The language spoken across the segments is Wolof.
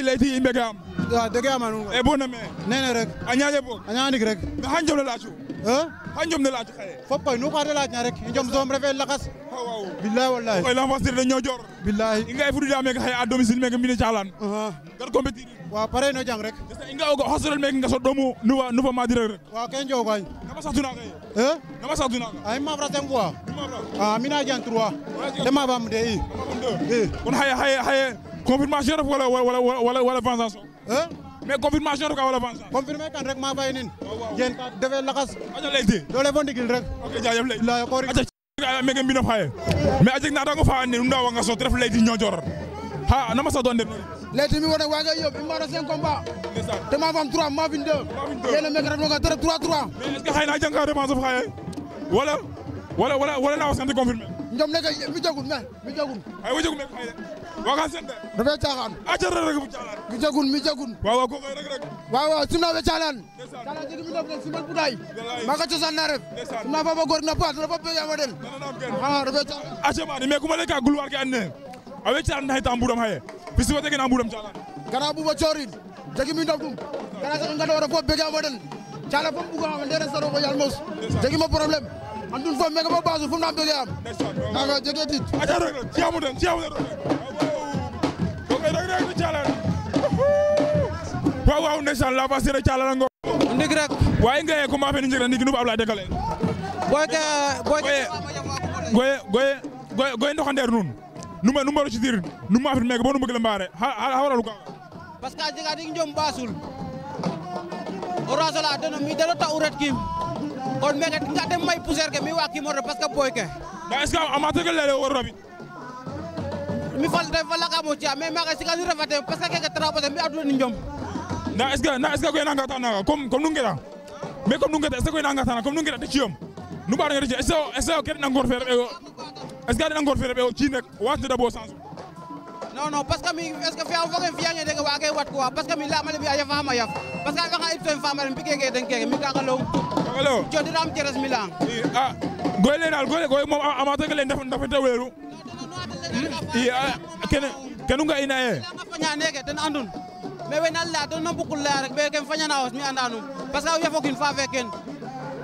Leti imbe gam waaw dëgg yaa ma nu e bona me nene rek a ñaaje bo a ñaanik rek mais xa njom ne laacu xa njom ne laacu xaye fop koy nu xaade laaj na rek njom soom refe lakas waaw billahi wallahi koy l'enfance de Niodior billahi i nga e fuɗiɗa meke xaye a domicile meke mbine Thialane gar compétir waaw pare no jang rek i nga o hostel meke nga soɗɗomu nufa madire rek waaw ke njogañ nama saxtuna xaye nama saxtuna ay mafra 5 fois mina jan 3 tema fam de i kon xaye confirmation ref wala vengeance mais confirmation ref ka wala vengeance confirmer kan rek ma fay nin jen ka defe lakas aja leyti dole fo ndigil rek ok jaajëf ley billahi ko rik meke mbinof xaye mais a jeg na dango fa ande nu ndawanga sot ref leyti Niodior ha nama sax doon ndef leyti mi wona waga yob i mbara 5 combat te ma fam 3 ma fin 2 yene meke ref nga tere 3-3 mais est ce que xaye na janga revanche of xaye wala na wasante confirmer njom neke mi jagun ay wo jegum meke xaye waga sente refe caxaan aca rek bu Thialane mi jagun waaw ko koy rek waaw simna we Thialane jegi mi ndef simal buday maga cosaan na ref simna fafa goor na paat refa pegama den refe caxaan aca mani mais kuma leka gulwar ke anne awe Thialane na xita mbudam xaye pisi wote gena mbudam Thialane gara buba corin jegi mi ndef dum gara sax nga wara fo pegama den Thialane fom buga xam ndere saro ko yal mos jegi ma problème andun fo mega ba basu fum na pege am naga jege tit aca rek ciamu den rek Thialane waaw ndeysaan la fasire Thialane ngo ndig rek waaye nga ko ma fe ni njëg ndik nu ba Ablaye dekale goye ndoxandeer nun nu mbaro ci dir nu ma fi meke bo nu bëgg la mbaare ha waralu ka parce que a jega dik njom basul o rasola deno mi delo ta uret kim kon meke nga dem may poussière ke mi wakim o parce que boy ke nda est ce que amateur ke lele war rabit mi fal de fala ka mo ci mais maga sika ni refate parce que keke tra parce que mi aduna ni njom nda est ce que koy nanga tana comme nu ngeta mais comme nu ngeta est ce que koy nanga tana comme nu ngeta te ciyom nu ba ngeta est ce que ket na ngor fe rebe est ce que na ngor fe rebe ci nek wat de bo sens non parce que mi est ce que fiya fo fiya ngene de wa kay wat quoi parce que mi la male bi aya fa ma yaf parce que nga ipsen fa male bigege den keke mi ka ngalo jodiram ceres mi la goy le dal goy mom amateur ke len dafa tawelu kenu nga ina e faña neke ten andun mais we nan leya den no bukul leya rek be kem fañana os mi andanum parce que yafogin fa feken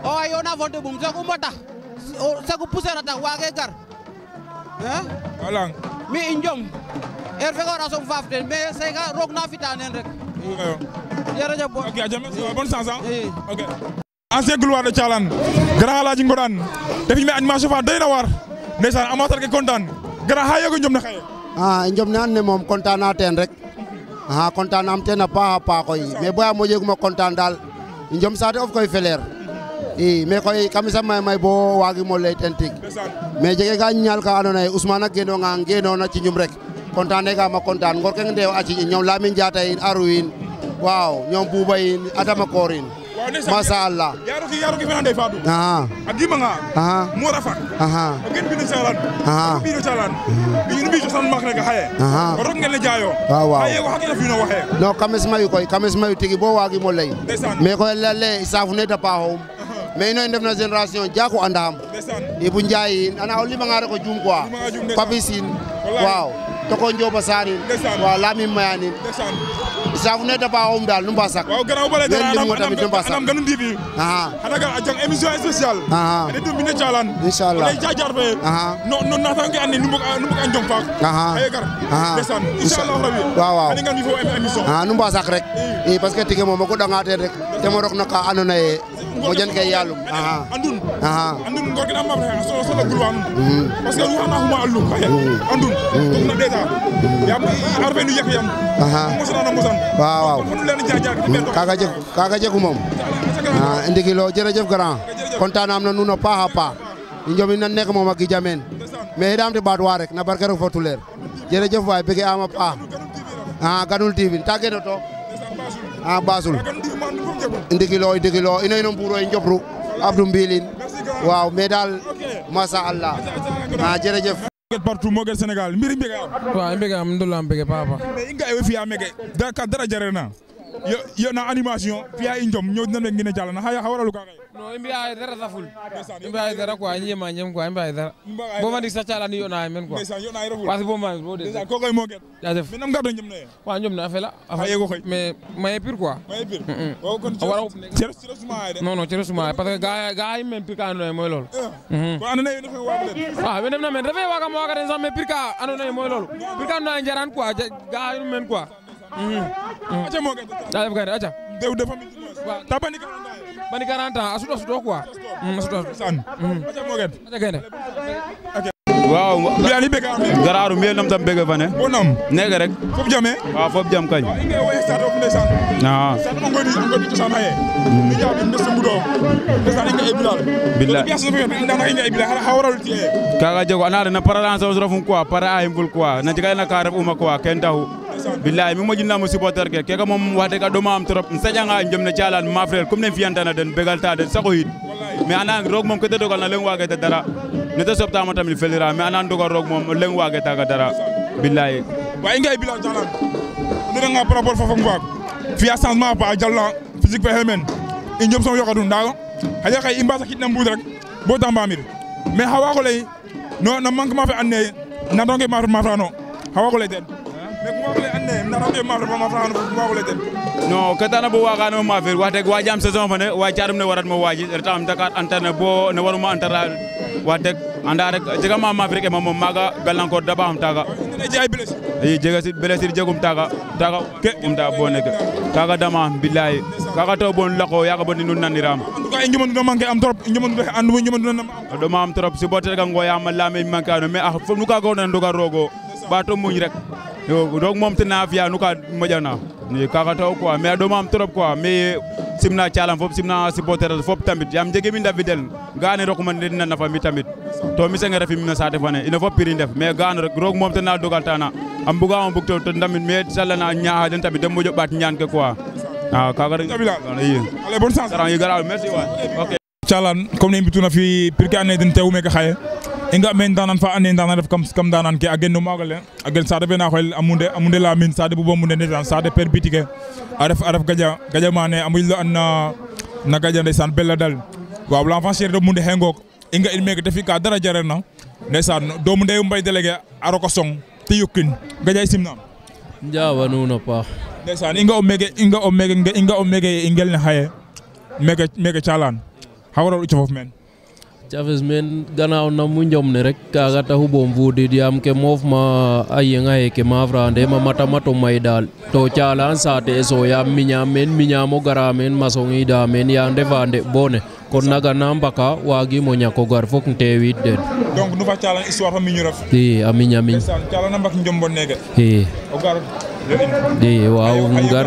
o wa yona fo debum sagu mbota sagu poussière a tax wage gar alang mi i njom heure fe wara som faaf ten mais c'est que roog na fita nen rek jërëjëf bo ok ajame bonne chance ok ancien gloire de Thialane grand Alhaji Ngoran defi me animation fa doy na war ndeysaan amateur ke kontaan grand ha yego njom na xaye njom ne an ne moom kontaan na teen rek kontaan am teen a paax koy mais boya moƴeguma kontaan daal njom saate of koy feleer i mais koy kamisa may bo waagimo lay teen tig mais jege ga ñaal ka andoona yee Ousmane a genoona ci njum rek kontaan ne ga ma kontaan ngor ke ndeew a ci ñoom Lamine Diatta in Arou in waaw ñoom Bouba in Adama Koor in Masha Allah yaro ki fana ndey Fadou a gimanga mo rafak o gen bino Thialane bino Thialane bino bi san mak rek xaye o rok ngel ne jaayo xaye ko hakina fino waxe non kames mayu tigi bo waagimo lay mais koy lale saafu ne da paaxum mais ino i ndef na génération jaku andam Ibou Ndiaye in ana o limanga rek o juum quoi Papis in waaw toko Njoba Sarr in waaw Lamine Mayane in saafu ne da paaxum daal nu mbasak waaw gannaaw bale anam ganun TV xana ga a jang émission spéciale ane dum bine Thialane inshallah lay jajar fe no natange ande nu mbug a njong paak xaye gar ndeysaan inshallah rabbi waaw ani ngan mi fo émission nu mbasak rek i parce que tige moom a goɗanga teen rek temo rok na ka andoona yee moƴan ke yaalum andun ngor ke na mam re so la gulwa nun parce que ruxana xuma allu xaye andun tok na déjà yam arfe nu yak yam mosana na mosan waaw fonu leen jajar kaga jegu moom ndigilo jërëjëf grand kontaan am na nuun a paax a paax i njomin na nekk moom a gija meen mais xeɗam te ɓaat wa rek na barke rok fo tuleer jërëjëf waay bege am a paax Ganul TV ta geno to Basul ndigilo ino ino mbuuro i njopru Abdou Mbilin waaw mais daal Masha Allah jërëjëf partout mo gel Sénégal mbiri mbege am wa mbege am ndolam mbege papa mais inga e fiya mege da ka dara jarena yo na animation fiya injom ñoo na me ngine jalla na haya hawaralu ka kay no imbi ay dara saful imbi ay dara quoi ñema ñem quoi imbi ay dara bo ma di sa chala ni yo na men quoi parce que bo ma bo de ko koy mo gel jaajëf mais nam nga do ñem ne wa ñom na afela afaye ko koy mais maye pire quoi maye pire o kon ci non ci resuma parce que gaay yi men pire ka no moy lol ko andona yo dafay waag len ah we dem na men dafay waga mo waga den sax mais pire ka andona moy lol pire ka no njaran quoi gaay yi men quoi acha mo gel jaajëf gaay acha dew de famille tabani ka bani 40 ans asuto quoi asuto san acha mo gel acha gaay waaw yani bega am gararu mbiye nam tam bega fane bonam nega rek fop jame waaw fop jam kañ inge wo stade of ndesan sa mo ngodi to san haye ni jabi mbes mudo ndesan inge e bilal billah bias no fe ndana inge e bilal hawaral ti e kaga jogo anade na paralance os rofum quoi para ay mbul quoi na jigay na karab uma quoi ken tahu billahi mi mojina mo supporter ke ga mom wade ga do ma am trop sajanga njom na cialan ma frère comme ne fiantana den begal ta den sako hit mais ana rog mom ko te dogal na len waage te dara ne te sopta ma tamit felira mais ana dogal rog mom len waage ta ga dara billahi wa inga e bilal jalan ndira nga par rapport fofo ngwak fiya changement pa jalla physique fe hemen e njom som yokadu ndago haya kay imbasa kitna mbud rek bo tambamir mais hawa ko lay no na manquement fe anne na donge ma frano hawa ko lay den mais kuma ko lay anne na donge ma frano kuma ko lay den non katana bo waga no ma fer wate wajam saison fane wa carum ne warat mo waji retam Dakar antenne bo ne waruma antara wate anda rek jega ma fer mom maga galankor daba am taga ne jay blessé yi jega sit blessure jegum taga ke umta bo nek kaga dama billahi kaga to bon lako yaga bon nun naniram en tout cas njumon do manke am trop njumon do andu njumon do do ma am trop supporter ga ngoya ma lame manke no mais fo nu ka go na ndoga rogo ba to muñ rek yo donc mom te na fiya nu ka mojana ni kaga taw quoi mais do ma am trop quoi mais simna tialam fop simna supporter fop tamit yam jege min Davidel gaane recommandé na na fami tamit to mi senga refi mi saate fane ina fop piri ndef mais gaane rek rog mom te na dogal tana am buga am bug to ndamit mais salana ñaaha den tamit dem mojo bat ñaan ke quoi ah kaga rek allez bonne chance yi garaw merci wa ok Thialane comme ne mbituna fi pirke ane den tew meke xaye inga men danan fa ane danan def kam danan ke agen no magale agen sa de na xol amunde la min sa de bu bomunde ndesan sa de per bitike aref gaja mane amul an na gaja ndesan bella dal waaw l'enfant chéri do munde hengok inga il meke defi ka dara jarena ndesan do munde mbay délégué aroko song te yukin gaja simna jawa nuna pa ndesan inga o mege ingel ne haye meke Thialane hawaro ucc fof men Cafes men gannaaw na mu njom ne rek kaga taxu bom fudi diam ke moof ma a yenga ke ma frande ma mata mato may dal to Thialane saate so ya miña mo gara men masong ida men ya ndefande bone kon naga na mbaka wagi mo ñako gar fok teewit den donc nu fa Thialane histoire fa miñu ref a miña miñ Thialane mbak njom bon nege o gar waaw ngar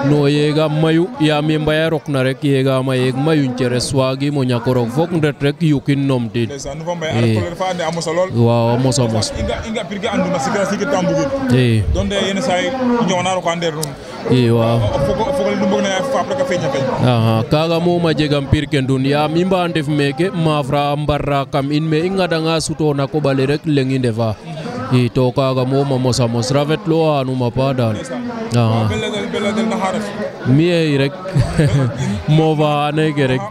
no yega mayu ya mi mbaya rok na rek yega ma yeg mayu ceres wagi mo ñako rok fok ndet rek yukin nom tin waaw mosa mos inga pirge anduna sigi tambugin donde yene say ñona ro ko ander dum waaw fogal dum bogna fa rek feña feñ kaga mo ma jegam pirke ndun ya mi mba ndef meke ma fra mbarra kam in me inga danga suto na ko bale rek lengi ndefa to kaga mo ma mosa mos rafet lo anu ma pa dal bella na haref mi rek mo va neke rek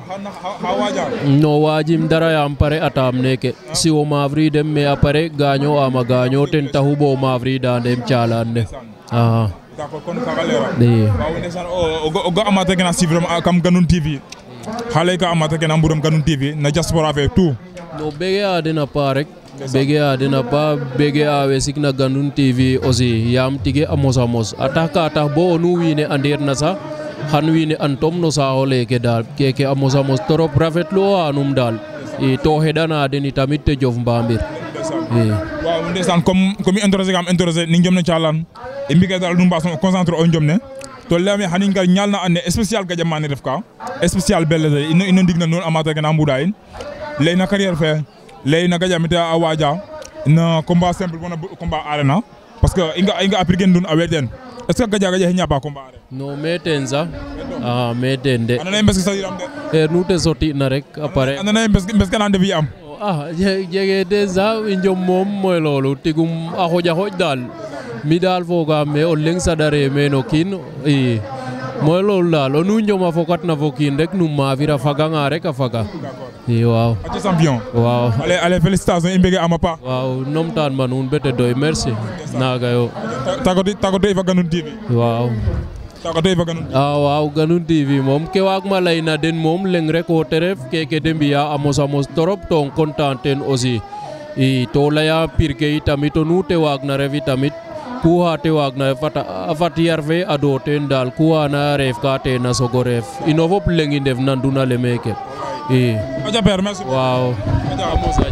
no wajim dara yam pare atam neke si o mavri dem me apare gaño ama gaño ten tahu bo mavri da dem Thialane d'accord kon kaga lera waaw ndeysaan o ga amata gena suivre kam Gandoul TV xale ka amata gena mburam Gandoul TV na diaspora fe tout no bege adena pa rek bege adena pa bege a we sikna Gandoul TV aussi yam tige a mosa mos ataka tax bo nu wiine andir na sa xan wiine antom no saaxo leke dal keke a mosa mos trop rafet lo anum dal to xedana den tamit te jof mbamir waaw ndeysaan comme interroger ni njom ne Thialane e mbige dal ɗum mbason concentré o jomne to lami hani ngal ñalna anne spécial gadja mani ref ka spécial belle ino ndigna non amata gena mbuda in leyna carrière fe leyna gadja mita a waja na combat simple wona combat arena parce que inga appliquer ndun a welten est ce que gadja he ñapa combat arena no meten sa meten de anana mbes que sadiram de nu te soti na rek apare anana mbes que nan defi am jege déjà i njom moom mooy loolu tigum a xoj daal mi daal foogaam me o leng sadare meen o kiin i mooy loolu daal o nu njoma fokat na fo kiin rek nu maafira faganga rek a faga i waaw aca champion waaw allez félicitations i mbege ama paax waaw nomtaan ma nuun bete doy merci naaga yo tagoto i fa Gandoul TV waaw waaw Gandoul TV moom ke waag ma lay na den moom leng rek o te ref keke de mbiya a mosa mos trop to content ten aussi i to leya pir ke tamit o nu te waag na ref tamit ku xa te waag na fat yar fe ado ten daal ku xana reef ka ten a sogo reef ino fop leng i ndef na nduna le meeke i aja père merci waaw a mosa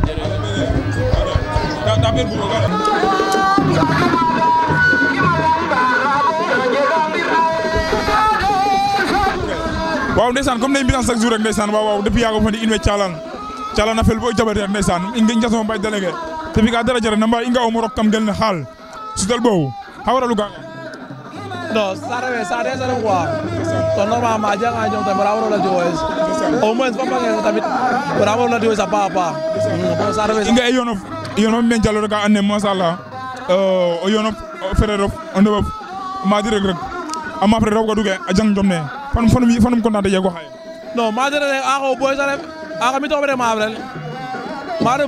waaw ndeysaan comme ne mbiran chaque jour rek ndeysaan waaw depuis yaago fandi in way calan a fel bo jaɓateer ndeysaan i njasoma mbay délégué te fi ka dara jare na mba i nga o mo rok kam gel ne xaal sudal boobu xa waralu gaga non ça refe ça desa ref quoi to normalement a jega ñoom tamit wara warola diwoes au moins fa mbange tamit wara warola diwoes a paax a paax ça refe i nga e yonof men jalo rek a and ne machallah o yonof frère of o ndeɓof madi rek a maaf re roog a duge a jang jom ne fanum kontaan te jego xaye non madira rek axo boy sa ref axa mi to ɓene maaf rel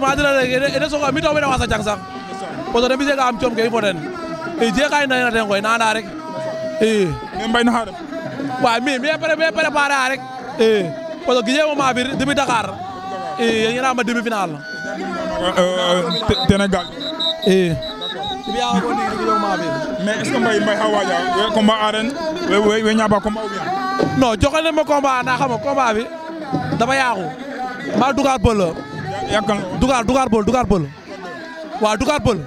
madira rek ene soga mi to ɓene wasa jang sax parce que ne mbise ga am coom ke i fo den i je ka i nayna ten koy na anda rek i mais mbay na xa ref waaw mi préparé a rek i parce que gijemo maafir depuis Dakar i yenginama demi final Sénégal i biya ko ndi gijemo maafir mais est ce que mbay xa waja combat arène we ñaba combat ou bien non joxe na ma combat na xam combat bi dafa yaaxu ma dugaat bël yakal dugaat bël waaw dugaat bël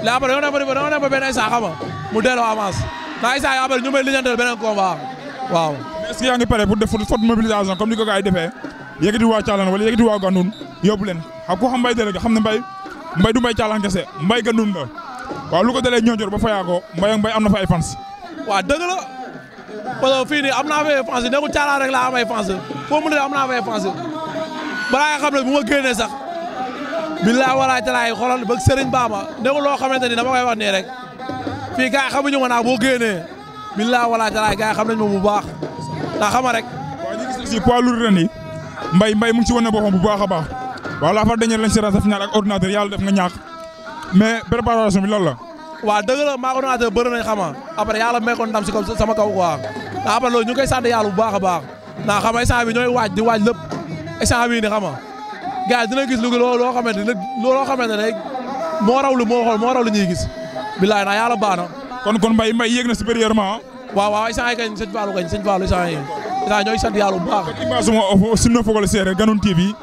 la après yow ne ma benn isa xama mu delloo avance na isa après ñu may liñantel beneen combat waaw mais est ce que yaa ngi pare pour def forte mobilisation comme ni ko gars yi defee yëkkati waa Thialane wala yëkkati waa Gandoul yóbbu leen xam ko xam mbay délégué xam ne mbay du mbay Thialane kese mbay Gandoul la waaw lu ko dalee ñooñor ba fayaako mbay am na fa ay fans waaw dëgg la parce que fii nii am naa fay fans nekkul Thialane rek laa am ay fans foo mu ne am naa fay fans balaa nga xam ne bu ma génnee sax billaay walaay talaay xoolal ba Serigne Bamba nekkul loo xamante ni dama koy wax nii rek fii gars yi xamuñu ma naa boo génnee billaay walaay talaay gars yi xam nañ ma bu baax ndax xama rek. waaw ñu gis aussi poids lourd ren yi mbay mu ngi ci wane boppam bu baax a baax waaw la fa dañu leen séance sa final ak ordinateur yàlla def nga ñàkk mais préparation bi loolu la. waaw dëgg la maa ordinateur bëri nañ xama après yàlla meekoon ndam si kaw sama kaw quoi ndax après loolu ñu ngi koy sant yàlla bu baax a baax ndax xama instant bi ñooy waaj di waaj lépp instant bii ni xama gars yi dina gis loo xamante ne moo raw lu ñuy gis bilaay ndax yàlla baax na kon mbay yéeg na supérieurement waaw instant yi kañ sëñ Fallou instant yi ñooy sant yàlla bu baax ima suma simno fogole seereer Gandoul TV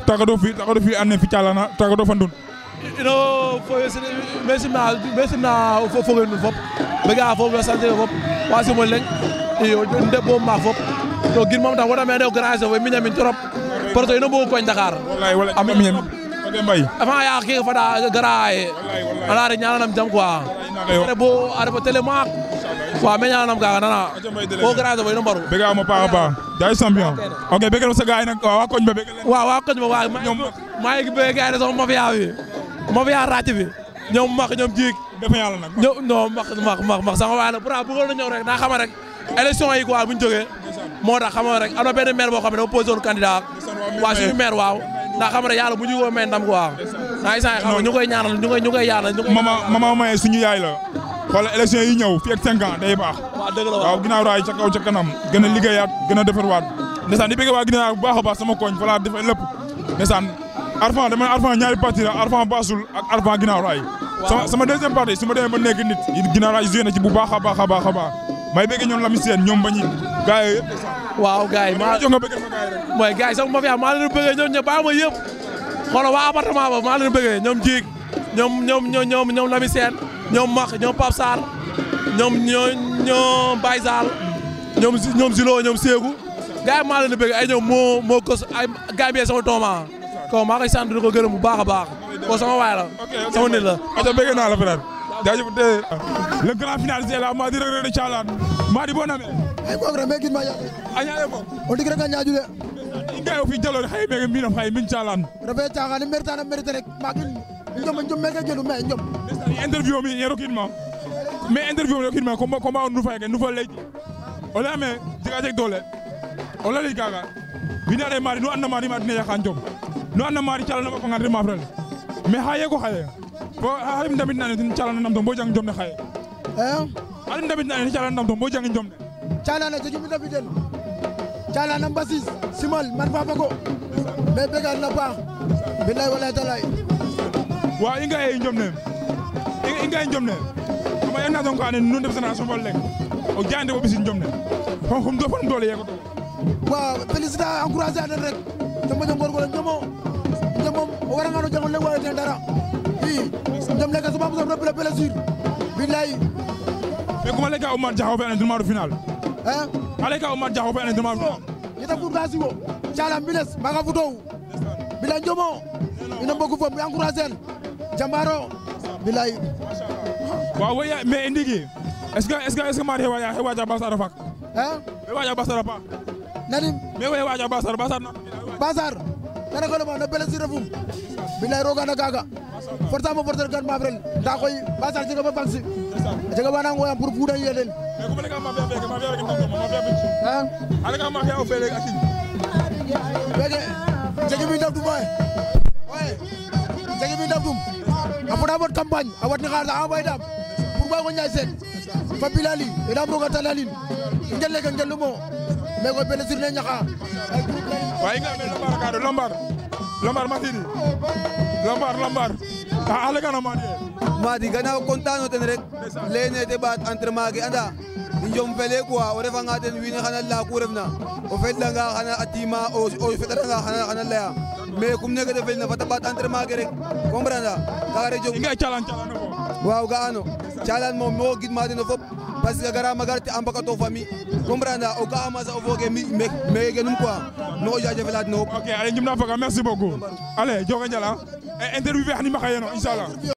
tagado fi ande fi Thialana tagado fa ndun ino me simna foge nun fop bega fop we sante fop wa simo leŋ iyo nde bo maak fop to gin moom tam wona me ne o grand we miñamin trop parce que ino mbogu koñ Dakar wallahi miñamin mbay avant ya ke fada gara e ala re ñaananam jam quoi re bo a refa télé maak wa me ñaananam kaga nana o grand we ino mbaru bega mo paax a paax jaay champion ok begal sa gaay nak wa koñ ba begal wa koñ ba wa maa ngi bëgg gaay sama mafia ràcc bi ñoom max ñoom jiig dafa yàlla nag non max sama waay la pour bëggoon na ñëw rek naa xama rek élection yi quoi bu ñu jógee moo tax xama rek am na benn maire boo xam ne dafa posé woon candidat waa suñu maire waaw ndax xam rek yàlla bu ñu ko may ndam quoi naa isaan xam ñu koy ñaanal ñu koy ñaanal mama maye suñu yaay la xoolal élection yi ñëw fii ak 5 ans day baax waaw dëgg la waaw ginnaaw raay ca kaw ca kanam gën a liggéeyaat gën a defarwaat ndeysaan di bëgg waa ginnaaw bu baax a baax sama koñ fa laa defee lépp ndeysaan Arfan dama ne Arfan ñaari parti la Arfan Bassoul ak Arfan ginnaaw raay sama deuxième partie su ma demee ba nekk nit ginnaaw raay joué na ci bu baax a baax a baax a baax may bëgg ñoom Lamine Sène ñoom bañi gars yi yëpp waaw gars yi maa jox nga bëgg ma gars yi rek mooy gars yi sama mafia maa leen bëggee ñoom ñëpp baa ma yëpp xoolal waa appartement ba maa leen bëggee ñoom Jiig ñoom Lamine Sène ñoom Max ñoom Pape Sarr ñoom Baye Sall ñoom Zilo ñoom Ségou gars yi maa leen bëggee ay ñoom moo kos ay gars bi sama tooma ko maa koy sant di ko gërëm bu baax a baax ko sama waay la sama nit la aja bëgg naa la frère jaajëf le grand finalisé là Mady Reug Reug de Thialane Mady bo name ay ko frère me gid ma ya a ñaaye fo o ndik rek a ñaaju de gayo fi jalo hay me mi no hay min chalan refe taga ni merta na merta rek magin njom mega jelu me njom interview mi yero kinma mais interview mi kinma combat on nu fay nu fa lay ola me diga jeg dole ola li gaga bina re mari nu anna mari ma dina yakan jom nu anna mari chala na ko ngandre ma frel mais haye ko haye ko halim damit na ne chala na nam to bo jang jom ne haye halim damit na ne chala na nam to bo jang jom ne chala na jogi mi dabiden chala na basis simal man fa ko mais begal na ba billahi wallahi talay wa inga e jom ne inga jom ne ama yana don ko ane nu def sana so bol lek o jande bo bisin jom ne fam do fam dole yego waaw félicité encouragé aden rek jom jom gorgol jom o wara ngano jangol le waye ten dara i jom le ka suba bu so bele sur billahi mais kuma le ka Omar Diakho fe entraînement du final ale ka Omar Diakho fe entraînement final yeta pour gasi wo chala miles maga futo bila jomo ina boku fo mi encouragé jambaro billahi waaw way mais ndigi est-ce que mari waja basara fak me waja basara pa nadim me way waja basar nana ko ma no bele si refum billahi roga na gaga forta mo porter gan ma frel da koy basar ci ga ba fansi jaga bana ngoyam pour fuuda yelen mais ko ka ma be ale ka ma fe o fele akin bege jagi bi dab du bay oye jagi bi dab dum apoda bot campagne awat ni xaar da bay dam pour ba ko ñay set fa bilali e dam roga talalin ngel ke ngel mo mais ko bele sur ne ñaxa way nga me lambar ka do lambar matini lambar ale kana madi gannaaw kontaan ten rek lene te baat entraînement gi anda njom fele quoi o refa nga ten wiin xana la ku refna o fet la nga xana atima o fetara nga xana laya mais kum neke te fel na fata baat entraînement gi rek comprendre ka re jog nga chalan ko waaw ga ano chalan moom mo gid ma den fop parce que gara magarti ambaka to famille comprendre o ga ama sa o foge mi me genum quoi no jaje felat no ok allez njum na faga merci beaucoup allez joga njala interview fe xani ma xayeno inshallah